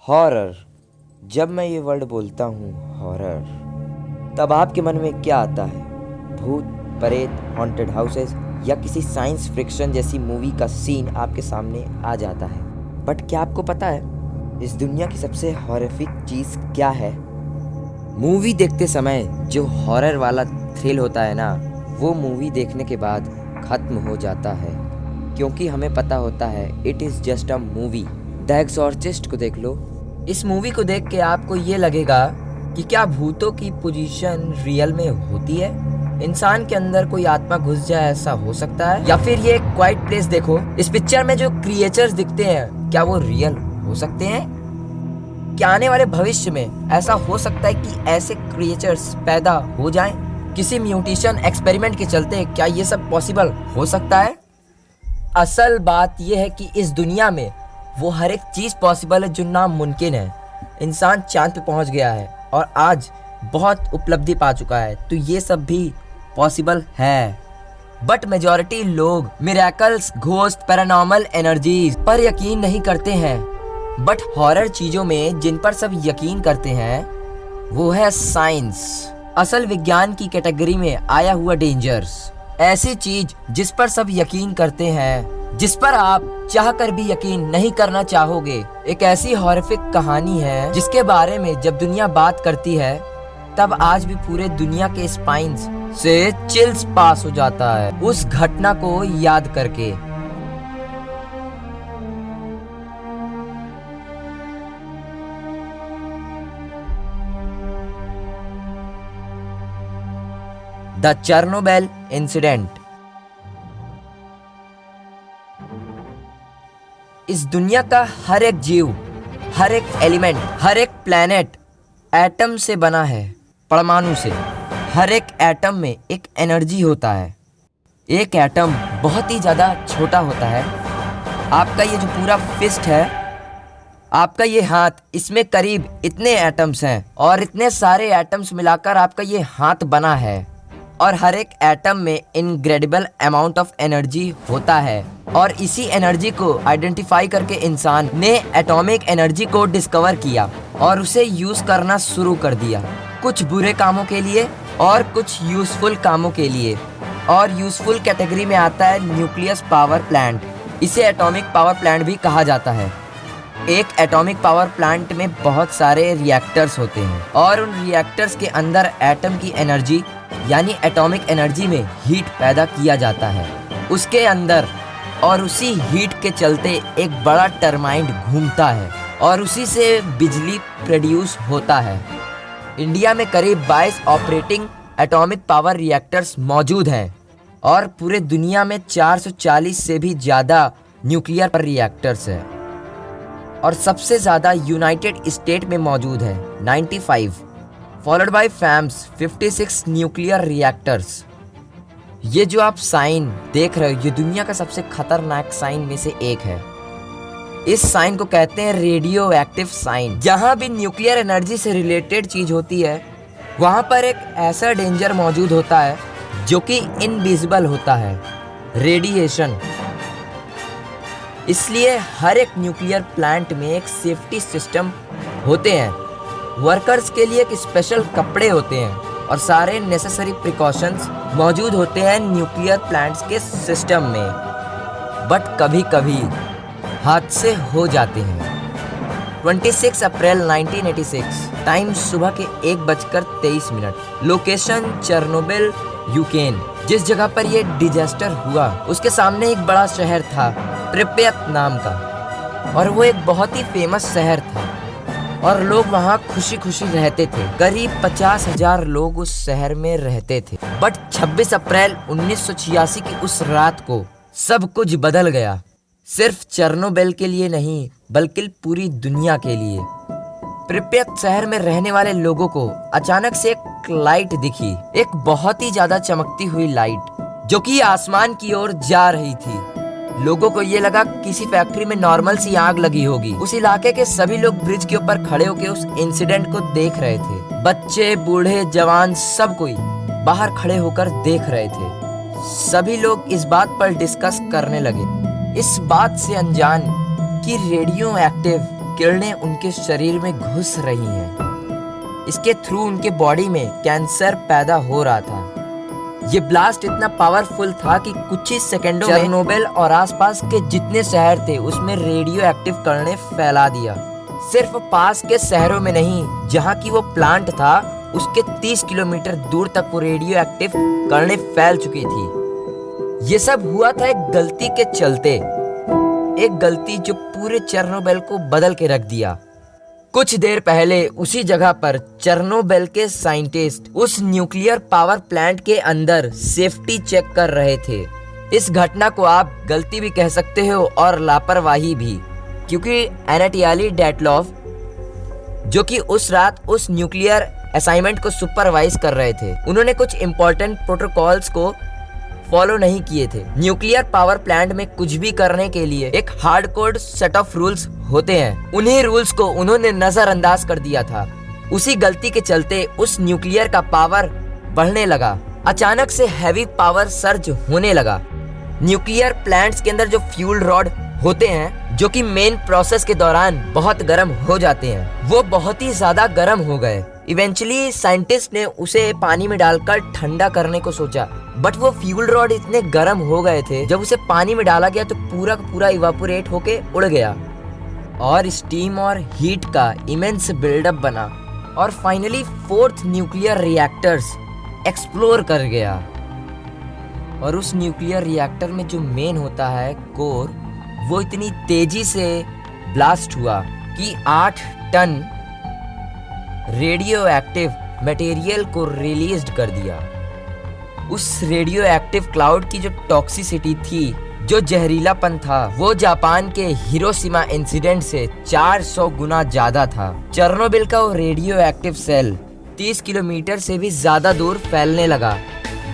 Horror. जब मैं ये वर्ड बोलता हूँ हॉरर, तब आपके मन में क्या आता है? भूत, प्रेत, हॉन्टेड हाउसेस या किसी साइंस फिक्शन जैसी मूवी का सीन आपके सामने आ जाता है। बट क्या आपको पता है इस दुनिया की सबसे हॉरिफिक चीज़ क्या है? मूवी देखते समय जो हॉरर वाला थ्रिल होता है ना, वो मूवी देखने के बाद खत्म हो जाता है, क्योंकि हमें पता होता है it is just a movie. The exorcist को देख लो। इस मूवी को देख के आपको ये लगेगा कि क्या भूतों की पोजीशन रियल में होती है? इंसान के अंदर कोई आत्मा घुस जाए, ऐसा हो सकता है? या फिर ये क्वाइट प्लेस देखो, इस पिक्चर में जो क्रिएचर्स दिखते हैं क्या वो रियल हो सकते हैं? क्या आने वाले भविष्य में ऐसा हो सकता है कि ऐसे क्रिएचर्स पैदा हो जाएं? किसी म्यूटेशन एक्सपेरिमेंट के चलते क्या ये सब पॉसिबल हो सकता है? असल बात यह है कि इस दुनिया में वो हर एक चीज़ पॉसिबल है जो नामुमकिन है। इंसान चांद पे पहुंच गया है और आज बहुत उपलब्धि पा चुका है, तो ये सब भी पॉसिबल है। बट मेजॉरिटी लोग मिरेकल्स, घोस्ट, पैरानॉर्मल एनर्जीज पर यकीन नहीं करते हैं। बट हॉरर चीज़ों में जिन पर सब यकीन करते हैं वो है साइंस, असल विज्ञान की कैटेगरी में आया हुआ डेंजर्स। ऐसी चीज जिस पर सब यकीन करते हैं, जिस पर आप चाहकर भी यकीन नहीं करना चाहोगे। एक ऐसी हॉरिफिक कहानी है जिसके बारे में जब दुनिया बात करती है तब आज भी पूरे दुनिया के स्पाइन्स से चिल्स पास हो जाता है उस घटना को याद करके। The Chernobyl incident. इस दुनिया का हर एक जीव, हर एक एलिमेंट, हर एक प्लैनेट एटम से बना है, परमाणु से। हर एक एटम में एक एनर्जी होता है। एक एटम बहुत ही ज़्यादा छोटा होता है। आपका ये जो पूरा फिस्ट है, आपका ये हाथ, इसमें करीब इतने एटम्स हैं और इतने सारे एटम्स मिलाकर आपका ये हाथ बना है। और हर एक एटम में इनक्रेडिबल अमाउंट ऑफ एनर्जी होता है और इसी एनर्जी को आइडेंटिफाई करके इंसान ने एटॉमिक एनर्जी को डिस्कवर किया और उसे यूज करना शुरू कर दिया, कुछ बुरे कामों के लिए और कुछ यूजफुल कामों के लिए। और यूजफुल कैटेगरी में आता है न्यूक्लियस पावर प्लांट। इसे एटॉमिक पावर प्लांट भी कहा जाता है। एक एटॉमिक पावर प्लांट में बहुत सारे रिएक्टर्स होते हैं और उन रिएक्टर्स के अंदर एटम की एनर्जी यानी एटॉमिक एनर्जी में हीट पैदा किया जाता है उसके अंदर, और उसी हीट के चलते एक बड़ा टरबाइन घूमता है और उसी से बिजली प्रोड्यूस होता है। इंडिया में करीब 22 ऑपरेटिंग एटॉमिक पावर रिएक्टर्स मौजूद हैं और पूरे दुनिया में 440 से भी ज़्यादा न्यूक्लियर रिएक्टर्स हैं और सबसे ज़्यादा यूनाइटेड स्टेट में मौजूद है 95, followed by fams 56 nuclear reactors. ये जो आप साइन देख रहे हो, ये दुनिया का सबसे खतरनाक साइन में से एक है। इस साइन को कहते हैं रेडियो एक्टिव साइन। जहाँ भी न्यूक्लियर एनर्जी से रिलेटेड चीज होती है वहाँ पर एक ऐसा डेंजर मौजूद होता है जो कि इनविजिबल होता है, रेडिएशन। इसलिए हर एक न्यूक्लियर प्लांट में एक सेफ्टी सिस्टम होते हैं, वर्कर्स के लिए एक स्पेशल कपड़े होते हैं और सारे नेसेसरी प्रिकॉशंस मौजूद होते हैं न्यूक्लियर प्लांट्स के सिस्टम में। बट कभी कभी हादसे हो जाते हैं। 26 अप्रैल 1986, टाइम सुबह के 1:23, लोकेशन चेरनोबिल, यूक्रेन। जिस जगह पर यह डिजास्टर हुआ उसके सामने एक बड़ा शहर था, प्रिपेत नाम का, और वो एक बहुत ही फेमस शहर था और लोग वहाँ खुशी खुशी रहते थे। करीब 50,000 लोग उस शहर में रहते थे। बट 26 अप्रैल 1986 की उस रात को सब कुछ बदल गया, सिर्फ चेरनोबिल के लिए नहीं बल्कि पूरी दुनिया के लिए। प्रिपेत शहर में रहने वाले लोगों को अचानक से एक लाइट दिखी, एक बहुत ही ज्यादा चमकती हुई लाइट जो कि आसमान की ओर जा रही थी। लोगों को ये लगा किसी फैक्ट्री में नॉर्मल सी आग लगी होगी। उस इलाके के सभी लोग ब्रिज के ऊपर खड़े होकर उस इंसिडेंट को देख रहे थे। बच्चे, बूढ़े, जवान, सब कोई बाहर खड़े होकर देख रहे थे। सभी लोग इस बात पर डिस्कस करने लगे, इस बात से अनजान कि रेडियो एक्टिव किरणें उनके शरीर में घुस रही हैं। इसके थ्रू उनके बॉडी में कैंसर पैदा हो रहा था। ये ब्लास्ट इतना पावरफुल था कि कुछ ही सेकंडों में चेरनोबिल और आसपास के जितने शहर थे उसमें रेडियो एक्टिव किरणें फैला दिया। सिर्फ पास के शहरों में नहीं, जहाँ की वो प्लांट था उसके 30 किलोमीटर दूर तक वो रेडियो एक्टिव किरणें फैल चुकी थी। ये सब हुआ था एक गलती के चलते, एक गलती जो पूरे चेरनोबिल को बदल के रख दिया। कुछ देर पहले उसी जगह पर चेरनोबिल के साइंटिस्ट उस न्यूक्लियर पावर प्लांट के अंदर सेफ्टी चेक कर रहे थे। इस घटना को आप गलती भी कह सकते हो और लापरवाही भी, क्योंकि एनाटोली डेटलॉफ जो कि उस रात उस न्यूक्लियर असाइनमेंट को सुपरवाइज कर रहे थे, उन्होंने कुछ इंपॉर्टेंट प्रोटोकॉल्स को फॉलो नहीं किए थे। न्यूक्लियर पावर प्लांट में कुछ भी करने के लिए एक हार्डकोर सेट ऑफ रूल्स होते हैं। उन्हीं रूल्स को उन्होंने नजरअंदाज कर दिया था। उसी गलती के चलते उस न्यूक्लियर का पावर बढ़ने लगा। अचानक से हैवी पावर सर्ज होने लगा। न्यूक्लियर प्लांट्स के अंदर जो फ्यूल रॉड होते हैं, जो कि मेन प्रोसेस के दौरान बहुत गर्म हो जाते हैं, वो बहुत ही ज्यादा गर्म हो गए। इवेंचुअली साइंटिस्ट ने उसे पानी में डालकर ठंडा करने को सोचा, बट वो फ्यूल रॉड इतने गर्म हो गए थे, जब उसे पानी में डाला गया तो पूरा का पूरा इवापोरेट होके उड़ गया और स्टीम और हीट का इमेंस बिल्डअप बना और finally 4th nuclear reactors explore कर गया। और उस न्यूक्लियर रिएक्टर में जो मेन होता है कोर, वो इतनी तेजी से ब्लास्ट हुआ कि 8 टन रेडियो एक्टिव मटेरियल को रिलीज कर दिया। उस रेडियो एक्टिव क्लाउड की जो टॉक्सिसिटी थी, जो जहरीलापन था, वो जापान के हिरोशिमा इंसिडेंट से 400 गुना ज्यादा था। चेरनोबिल का वो रेडियो एक्टिव सेल 30 किलोमीटर से भी ज्यादा दूर फैलने लगा।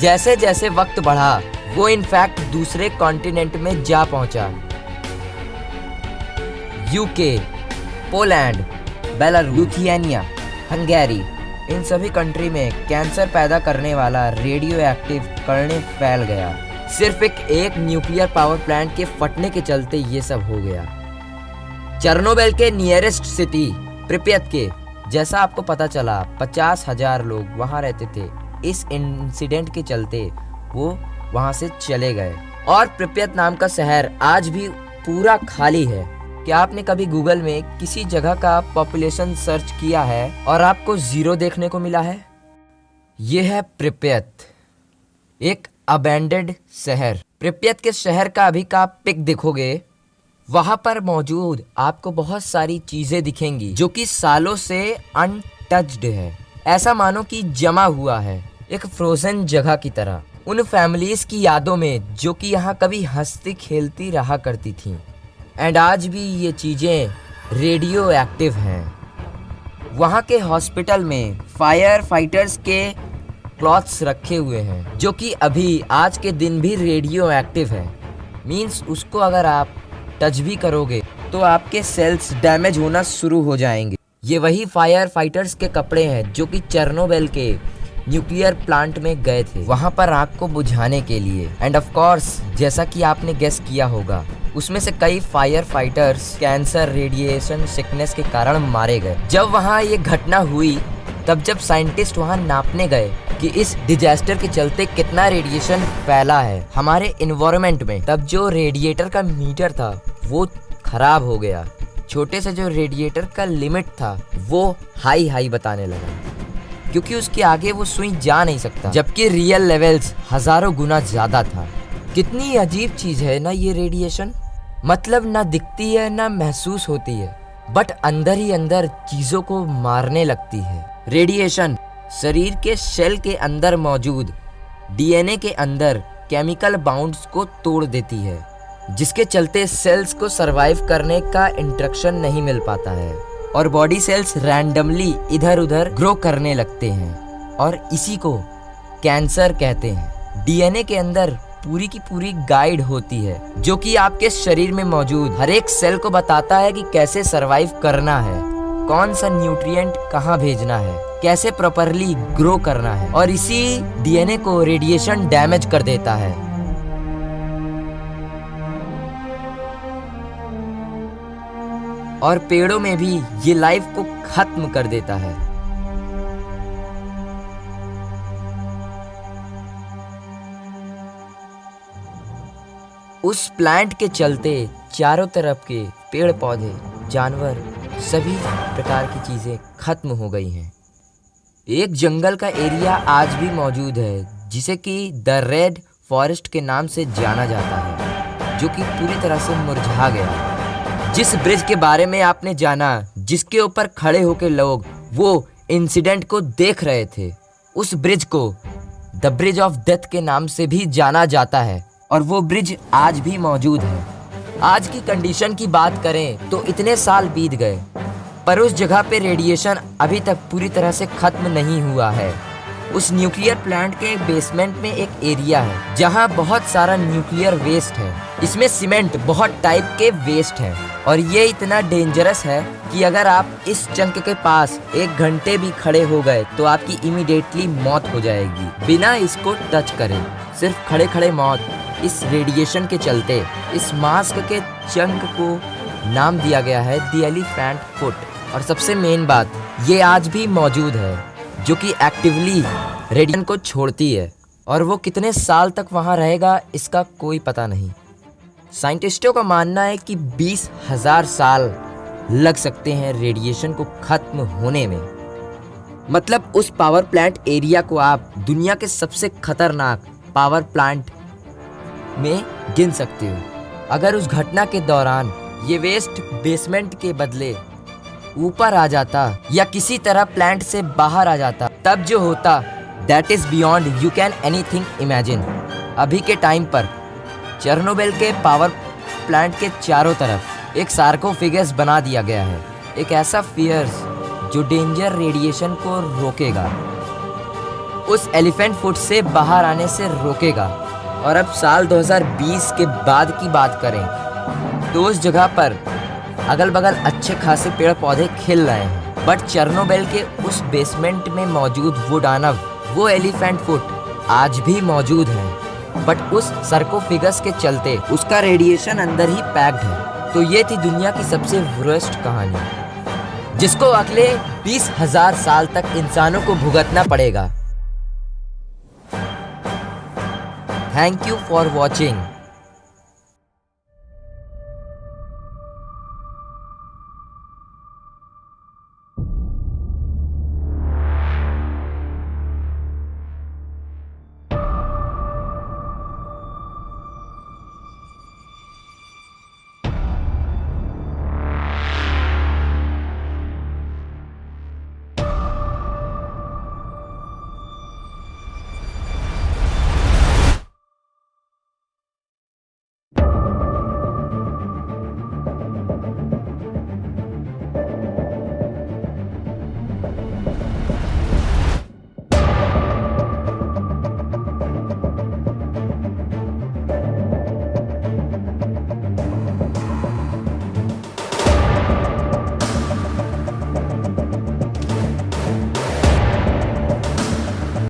जैसे जैसे वक्त बढ़ा, वो इनफैक्ट दूसरे कॉन्टिनेंट में जा पहुंचा। UK, Poland, Belarus, Lithuania, Hungary, इन सभी कंट्री में कैंसर पैदा करने वाला रेडियो एक्टिव किरणें फैल गया। सिर्फ एक न्यूक्लियर पावर प्लांट के फटने के चलते ये सब हो गया। चेरनोबिल के नियरेस्ट सिटी प्रिपेत के, जैसा आपको पता चला, 50,000 लोग वहां रहते थे। इस इंसिडेंट के चलते वो वहां से चले गए और प्रिपेत नाम का शहर आज भी पूरा खाली है। क्या आपने कभी गूगल में किसी जगह का पॉपुलेशन सर्च किया है और आपको 0 देखने को मिला है? यह है प्रिपेत, एक अबैंडेड शहर। प्रिपेत के शहर का अभी का पिक देखोगे, वहां पर मौजूद आपको बहुत सारी चीजें दिखेंगी जो कि सालों से अनटच्ड है। ऐसा मानो कि जमा हुआ है, एक फ्रोजन जगह की तरह, उन फैमिलीज की यादों में जो कि यहाँ कभी हंसती खेलती रहा करती थी। एंड आज भी ये चीजें रेडियो एक्टिव हैं। वहाँ के हॉस्पिटल में फायर फाइटर्स के क्लॉथ्स रखे हुए हैं जो कि अभी आज के दिन भी रेडियो एक्टिव है। मीन्स उसको अगर आप टच भी करोगे तो आपके सेल्स डैमेज होना शुरू हो जाएंगे। ये वही फायर फाइटर्स के कपड़े हैं जो कि चेरनोबिल के न्यूक्लियर प्लांट में गए थे वहां पर आग को बुझाने के लिए। एंड ऑफ कोर्स, जैसा कि आपने गेस किया होगा, उसमें से कई fire fighters cancer, radiation sickness के कारण मारे गए। जब वहां ये घटना हुई, तब जब साइंटिस्ट वहां नापने गए कि इस डिजास्टर के चलते कितना रेडिएशन फैला है हमारे एनवायरनमेंट में, तब जो रेडिएटर का मीटर था वो खराब हो गया। छोटे से जो रेडिएटर का लिमिट था वो हाई बताने लगा, क्योंकि उसके आगे वो सुई जा नहीं सकता, जबकि रियल लेवल्स हजारों गुना ज्यादा था। कितनी अजीब चीज है ना ये रेडिएशन। मतलब ना दिखती है ना महसूस होती है, बट अंदर ही अंदर चीजों को मारने लगती है। रेडिएशन शरीर के सेल के अंदर मौजूद डीएनए के अंदर केमिकल बाउंड्स को तोड़ देती है, जिसके चलते सेल्स को सरवाइव करने का इंस्ट्रक्शन नहीं मिल पाता है और बॉडी सेल्स रैंडमली इधर उधर ग्रो करने लगते हैं और इसी को कैंसर कहते हैं। डीएनए के अंदर पूरी की पूरी गाइड होती है जो कि आपके शरीर में मौजूद हर एक सेल को बताता है कि कैसे सरवाइव करना है, कौन सा न्यूट्रिएंट कहाँ भेजना है, कैसे प्रॉपरली ग्रो करना है, और इसी डीएनए को रेडिएशन डैमेज कर देता है। और पेड़ों में भी ये लाइफ को खत्म कर देता है। उस प्लांट के चलते चारों तरफ के पेड़ पौधे, जानवर, सभी प्रकार की चीजें खत्म हो गई हैं। एक जंगल का एरिया आज भी मौजूद है जिसे कि द रेड फॉरेस्ट के नाम से जाना जाता है, जो कि पूरी तरह से मुरझा गया। जिस ब्रिज के बारे में आपने जाना, जिसके ऊपर खड़े होकर लोग वो इंसिडेंट को देख रहे थे, उस ब्रिज को द ब्रिज ऑफ डेथ के नाम से भी जाना जाता है और वो ब्रिज आज भी मौजूद है। आज की कंडीशन की बात करें तो इतने साल बीत गए, पर उस जगह पे रेडिएशन अभी तक पूरी तरह से खत्म नहीं हुआ है। उस न्यूक्लियर प्लांट के बेसमेंट में एक एरिया है जहां बहुत सारा न्यूक्लियर वेस्ट है। इसमें सीमेंट, बहुत टाइप के वेस्ट है और ये इतना डेंजरस है कि अगर आप इस चंक के पास 1 घंटे भी खड़े हो गए तो आपकी इमीडिएटली मौत हो जाएगी बिना इसको टच करे। सिर्फ खड़े खड़े मौत। इस रेडिएशन के चलते इस मास्क के चंक को नाम दिया गया है द एलिफेंट फुट। और सबसे मेन बात, ये आज भी मौजूद है जो कि एक्टिवली रेडिएशन को छोड़ती है और वो कितने साल तक वहाँ रहेगा इसका कोई पता नहीं। साइंटिस्टों का मानना है कि 20,000 साल लग सकते हैं रेडिएशन को खत्म होने में। मतलब उस पावर प्लांट एरिया को आप दुनिया के सबसे खतरनाक पावर प्लांट में गिन सकते हो। अगर उस घटना के दौरान ये वेस्ट बेसमेंट के बदले ऊपर आ जाता या किसी तरह प्लांट से बाहर आ जाता, तब जो होता that is beyond you can anything imagine. अभी के टाइम पर चेर्नोबिल के पावर प्लांट के चारों तरफ एक सार्कोफेगस बना दिया गया है, एक ऐसा फियर्स जो डेंजर रेडिएशन को रोकेगा, उस एलिफेंट फुट से बाहर आने से रोकेगा। और अब साल 2020 के बाद की बात करें तो उस जगह पर अगल बगल अच्छे खासे पेड़ पौधे खिल रहे हैं, बट चेर्नोबिल के उस बेसमेंट में मौजूद वो दानव, वो एलिफेंट फुट आज भी मौजूद है, बट उस सार्कोफेगस के चलते उसका रेडिएशन अंदर ही पैक्ड है। तो ये थी दुनिया की सबसे वर्स्ट कहानी, जिसको अगले 20,000 साल तक इंसानों को भुगतना पड़ेगा। Thank you for watching.